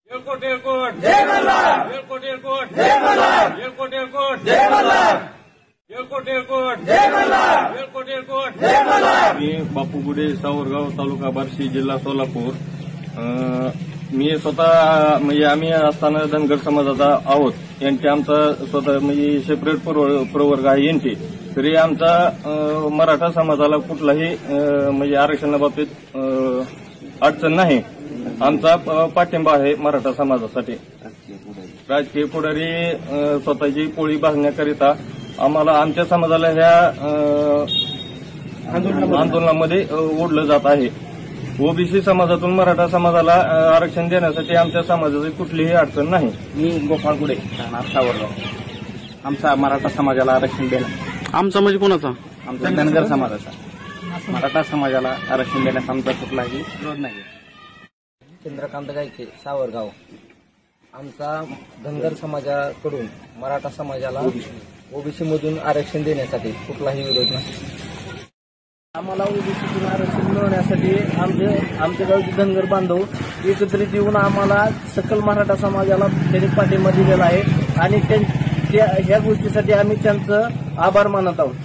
एलकोट एलकोट जय मल्हार, एलकोट एलकोट जय मल्हार, एलकोट एलकोट जय मल्हार, एलकोट एलकोट जय मल्हार, एलकोट एलकोट जय मल्हार। मी बापू गुडे, सावरगाव, तालुका बार्शी, जिल्हा सोलापूर। मी स्वतः म्हणजे आम्ही असताना धनगर समाजाचा आहोत। यांचे आमचा स्वतः म्हणजे सेपरेट प्रवर्ग आहे यांचे, तरी आमचा मराठा समाजाला कुठलाही म्हणजे आरक्षणाबाबतीत अडचण नाही। आमचा पाठिंबा आहे मराठा समाजासाठी। राजकीय पुढारी स्वतःची पोळी भागण्याकरिता आम्हाला आमच्या समाजाला ह्या आंदोलनामध्ये ओढलं जात आहे। ओबीसी समाजातून मराठा समाजाला आरक्षण देण्यासाठी आमच्या समाजाची कुठलीही अडचण नाही। मी गोपाळ गुडे, सावरगाव। आमचा मराठा समाजाला आरक्षण देणं, आमचा म्हणजे कोणाचा? आमचा धनगर समाजाचा। मराठा समाजाला आरक्षण देण्यास आमचा कुठलाही विरोध नाही। चंद्रकांत गायके, सावरगाव। आमचा धनगर समाजाकडून मराठा समाजाला ओबीसी मधून आरक्षण देण्यासाठी कुठलाही विरोध नाही। आम्हाला ओबीसीतून आरक्षण मिळवण्यासाठी आमच्या गावचे धनगर बांधव एकत्रित येऊन आम्हाला सकल मराठा समाजाला त्यांनी पाठिंबा दिलेला आहे आणि ह्या गोष्टीसाठी आम्ही त्यांचं आभार मानत आहोत।